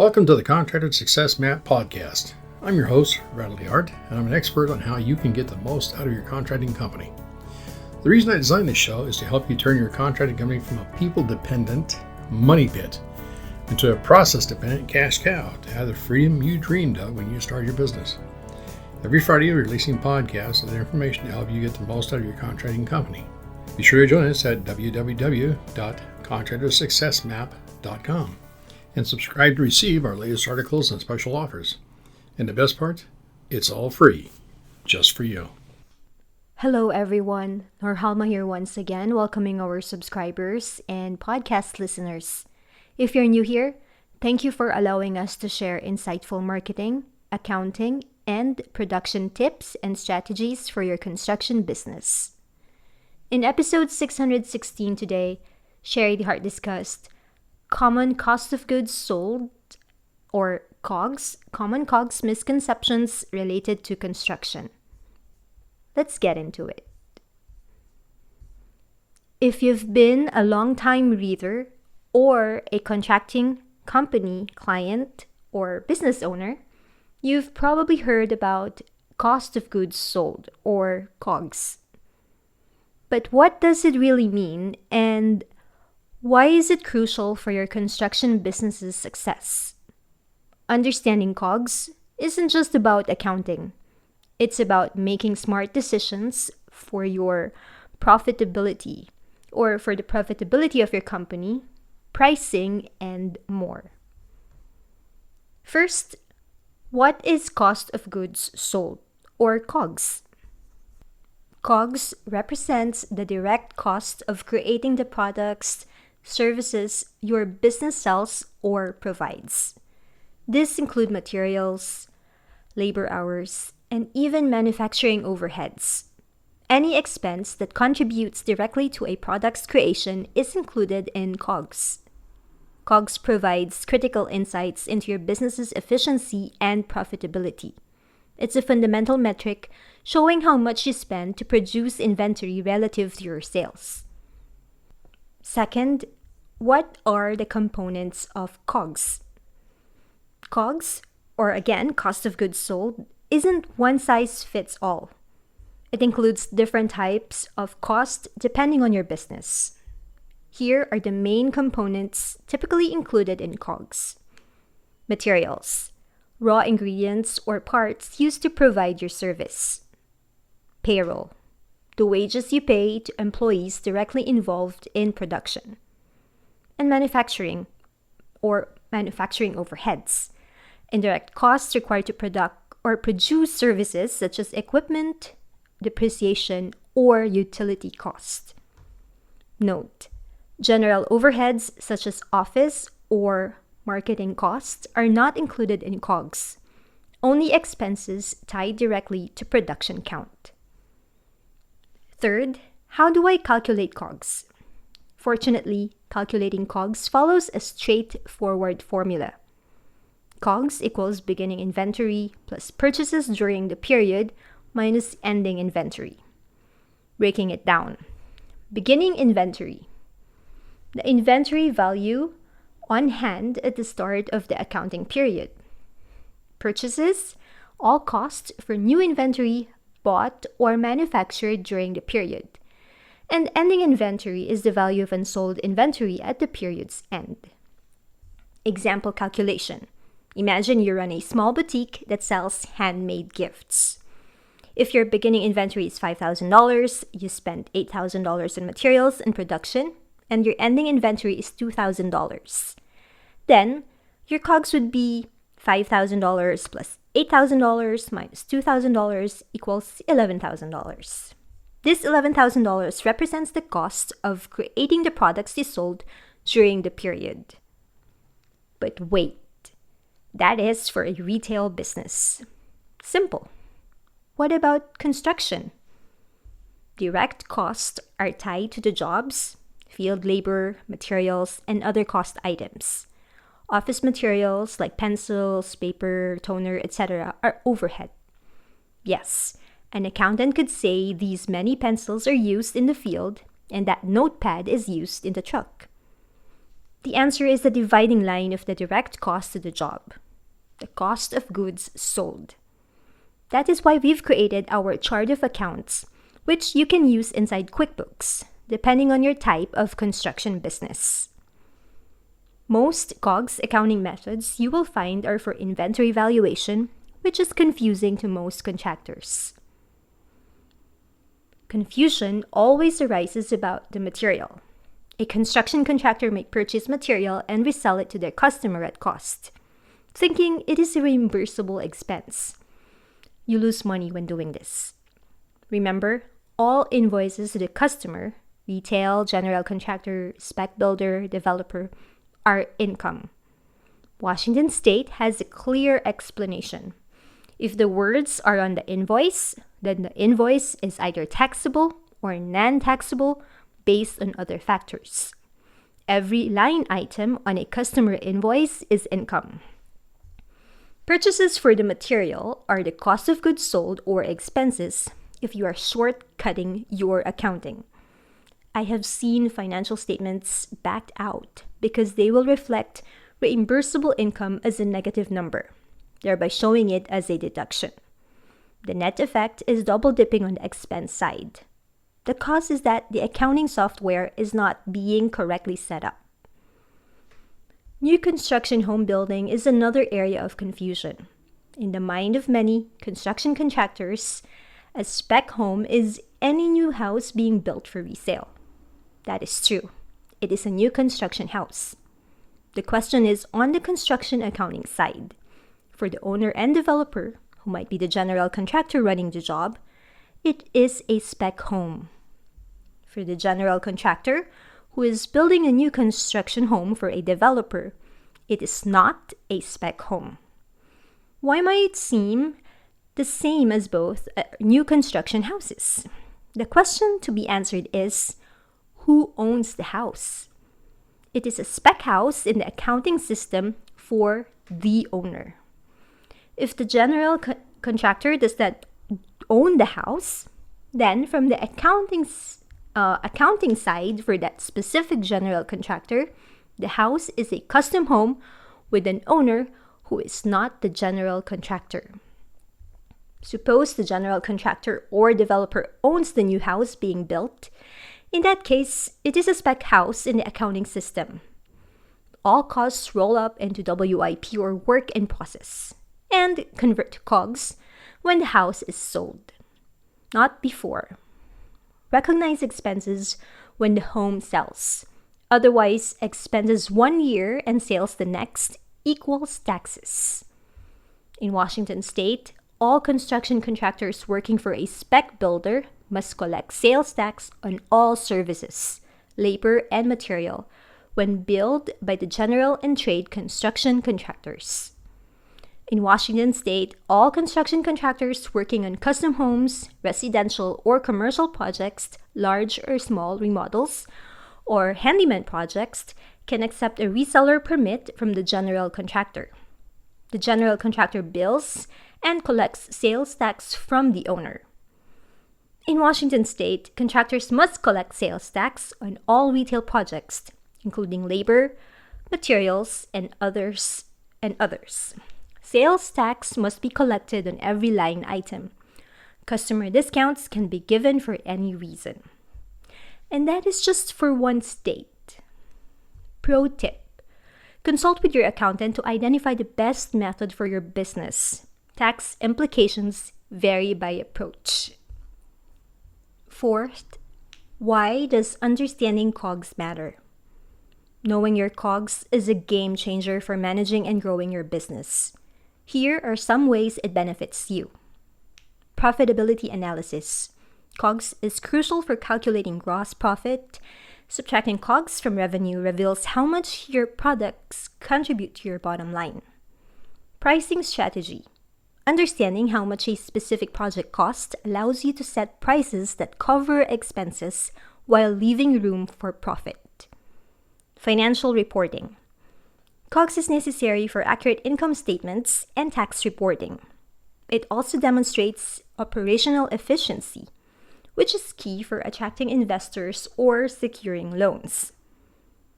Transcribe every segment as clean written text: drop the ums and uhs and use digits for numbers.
Welcome to the Contractor Success Map podcast. I'm your host, Bradley Hart, and I'm an expert on how you can get the most out of your contracting company. The reason I designed this show is to help you turn your contracting company from a people-dependent money pit into a process-dependent cash cow to have the freedom you dreamed of when you started your business. Every Friday, we're releasing podcasts with information to help you get the most out of your contracting company. Be sure to join us at www.contractorsuccessmap.com. and subscribe to receive our latest articles and special offers. And the best part, it's all free, just for you. Hello everyone, Norhalma here once again, welcoming our subscribers and podcast listeners. If you're new here, thank you for allowing us to share insightful marketing, accounting, and production tips and strategies for your construction business. In episode 616 today, Sherry the Heart discussed common cost of goods sold, or COGS, common COGS misconceptions related to construction. Let's get into it. If you've been a long-time reader or a contracting company client or business owner, you've probably heard about cost of goods sold, or COGS. But what does it really mean, and why is it crucial for your construction business's success? Understanding COGS isn't just about accounting. It's about making smart decisions for your profitability, or for the profitability of your company, pricing, and more. First, what is cost of goods sold, or COGS? COGS represents the direct cost of creating the products, services your business sells or provides. This include materials, labor hours, and even manufacturing overheads. Any expense that contributes directly to a product's creation is included in COGS. COGS provides critical insights into your business's efficiency and profitability. It's a fundamental metric showing how much you spend to produce inventory relative to your sales. Second, what are the components of COGS? COGS, or again, cost of goods sold, isn't one size fits all. It includes different types of cost depending on your business. Here are the main components typically included in COGS. Materials, raw ingredients or parts used to provide your service. Payroll, the wages you pay to employees directly involved in production. And manufacturing, or manufacturing overheads, indirect costs required to produce services such as equipment, depreciation, or utility cost. Note, general overheads such as office or marketing costs are not included in COGS, only expenses tied directly to production count. Third, how do I calculate COGS? Fortunately, calculating COGS follows a straightforward formula. COGS equals beginning inventory plus purchases during the period minus ending inventory. Breaking it down. Beginning inventory. The inventory value on hand at the start of the accounting period. Purchases, all costs for new inventory bought or manufactured during the period. And ending inventory is the value of unsold inventory at the period's end. Example calculation. Imagine you run a small boutique that sells handmade gifts. If your beginning inventory is $5,000, you spend $8,000 in materials and production, and your ending inventory is $2,000. Then, your COGS would be $5,000 plus $8,000 minus $2,000 equals $11,000. This $11,000 represents the cost of creating the products you sold during the period. But wait, that is for a retail business. Simple. What about construction? Direct costs are tied to the jobs, field labor, materials, and other cost items. Office materials like pencils, paper, toner, etc. are overhead. Yes, an accountant could say these many pencils are used in the field and that notepad is used in the truck. The answer is the dividing line of the direct cost to the job, the cost of goods sold. That is why we've created our chart of accounts, which you can use inside QuickBooks, depending on your type of construction business. Most COGS accounting methods you will find are for inventory valuation, which is confusing to most contractors. Confusion always arises about the material. A construction contractor may purchase material and resell it to their customer at cost, thinking it is a reimbursable expense. You lose money when doing this. Remember, all invoices to the customer, retail, general contractor, spec builder, developer, are income. Washington State has a clear explanation. If the words are on the invoice, then the invoice is either taxable or non-taxable based on other factors. Every line item on a customer invoice is income. Purchases for the material are the cost of goods sold or expenses if you are shortcutting your accounting. I have seen financial statements backed out because they will reflect reimbursable income as a negative number, thereby showing it as a deduction. The net effect is double dipping on the expense side. The cause is that the accounting software is not being correctly set up. New construction home building is another area of confusion. In the mind of many construction contractors, a spec home is any new house being built for resale. That is true. It is a new construction house. The question is on the construction accounting side. For the owner and developer, who might be the general contractor running the job, it is a spec home. For the general contractor, who is building a new construction home for a developer, it is not a spec home. Why might it seem the same as both new construction houses? The question to be answered is, who owns the house? It is a spec house in the accounting system for the owner. If the general contractor does not own the house, then from the accounting side for that specific general contractor, the house is a custom home with an owner who is not the general contractor. Suppose the general contractor or developer owns the new house being built. In that case, it is a spec house in the accounting system. All costs roll up into WIP or work in process and convert to COGS when the house is sold, not before. Recognize expenses when the home sells. Otherwise, expenses one year and sales the next equals taxes. In Washington State, all construction contractors working for a spec builder must collect sales tax on all services, labor, and material when billed by the general and trade construction contractors. In Washington State, all construction contractors working on custom homes, residential or commercial projects, large or small remodels, or handyman projects can accept a reseller permit from the general contractor. The general contractor bills and collects sales tax from the owner. In Washington State, contractors must collect sales tax on all retail projects, including labor, materials, and others. Sales tax must be collected on every line item. Customer discounts can be given for any reason. And that is just for one state. Pro tip: consult with your accountant to identify the best method for your business. Tax implications vary by approach. Fourth, why does understanding COGS matter? Knowing your COGS is a game changer for managing and growing your business. Here are some ways it benefits you. Profitability analysis. COGS is crucial for calculating gross profit. Subtracting COGS from revenue reveals how much your products contribute to your bottom line. Pricing strategy. Understanding how much a specific project costs allows you to set prices that cover expenses while leaving room for profit. Financial reporting. COGS is necessary for accurate income statements and tax reporting. It also demonstrates operational efficiency, which is key for attracting investors or securing loans.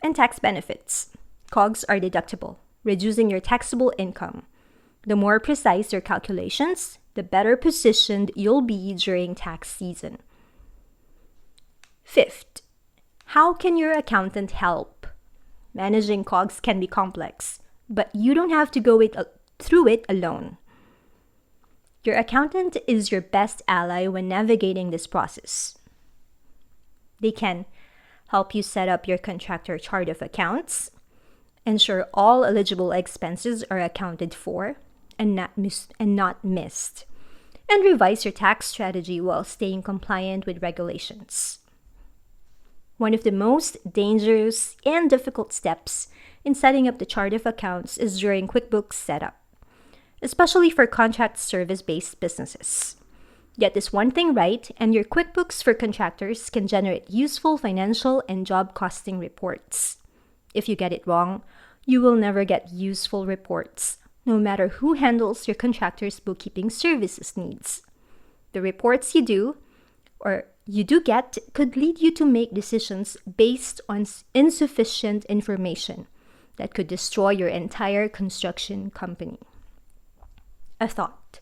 And tax benefits. COGS are deductible, reducing your taxable income. The more precise your calculations, the better positioned you'll be during tax season. Fifth, how can your accountant help? Managing COGS can be complex, but you don't have to go through it alone. Your accountant is your best ally when navigating this process. They can help you set up your contractor chart of accounts, ensure all eligible expenses are accounted for and not missed, and revise your tax strategy while staying compliant with regulations. One of the most dangerous and difficult steps in setting up the chart of accounts is during QuickBooks setup, especially for contract service-based businesses. Get this one thing right, and your QuickBooks for contractors can generate useful financial and job costing reports. If you get it wrong, you will never get useful reports, no matter who handles your contractor's bookkeeping services needs. The reports you do get could lead you to make decisions based on insufficient information that could destroy your entire construction company. A thought.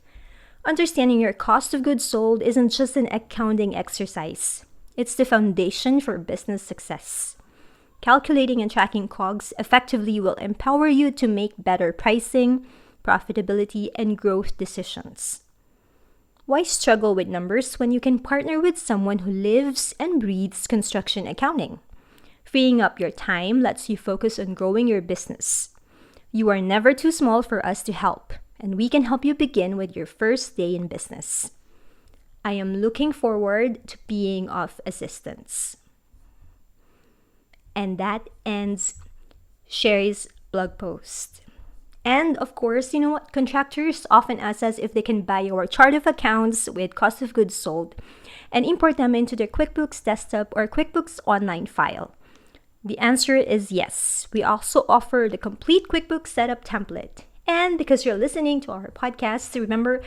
Understanding your cost of goods sold isn't just an accounting exercise. It's the foundation for business success. Calculating and tracking COGS effectively will empower you to make better pricing, profitability, and growth decisions. Why struggle with numbers when you can partner with someone who lives and breathes construction accounting? Freeing up your time lets you focus on growing your business. You are never too small for us to help, and we can help you begin with your first day in business. I am looking forward to being of assistance. And that ends Sherry's blog post. And of course, you know what? Contractors often ask us if they can buy our chart of accounts with cost of goods sold and import them into their QuickBooks desktop or QuickBooks online file. The answer is yes. We also offer the complete QuickBooks setup template. And because you're listening to our podcast, remember,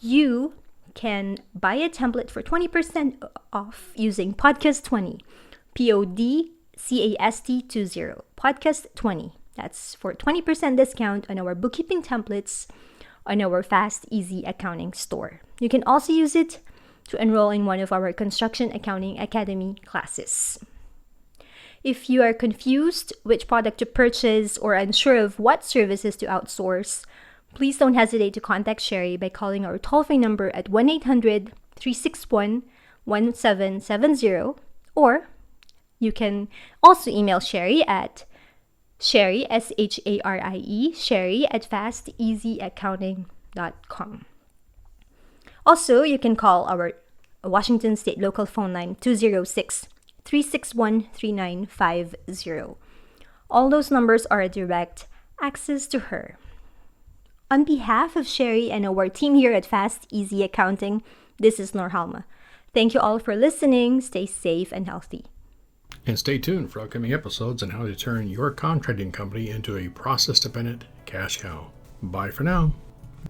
you can buy a template for 20% off using Podcast20, PODCAST20, Podcast20. That's for 20% discount on our bookkeeping templates on our Fast Easy Accounting store. You can also use it to enroll in one of our Construction Accounting Academy classes. If you are confused which product to purchase or unsure of what services to outsource, please don't hesitate to contact Sherry by calling our toll-free number at 1-800-361-1770, or you can also email Sherry at Sherry, SHARIE, Sherry at fasteasyaccounting.com. Also, you can call our Washington State local phone line 206-361-3950. All those numbers are a direct access to her. On behalf of Sherry and our team here at Fast Easy Accounting, this is Norhalma. Thank you all for listening. Stay safe and healthy. And stay tuned for upcoming episodes on how to turn your contracting company into a process-dependent cash cow. Bye for now.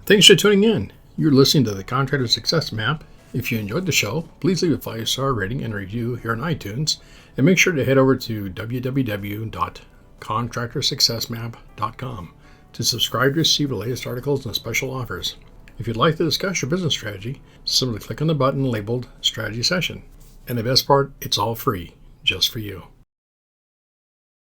Thanks for tuning in. You're listening to the Contractor Success Map. If you enjoyed the show, please leave a 5-star rating and review here on iTunes. And make sure to head over to www.contractorsuccessmap.com to subscribe to receive the latest articles and special offers. If you'd like to discuss your business strategy, simply click on the button labeled Strategy Session. And the best part, it's all free. Just for you.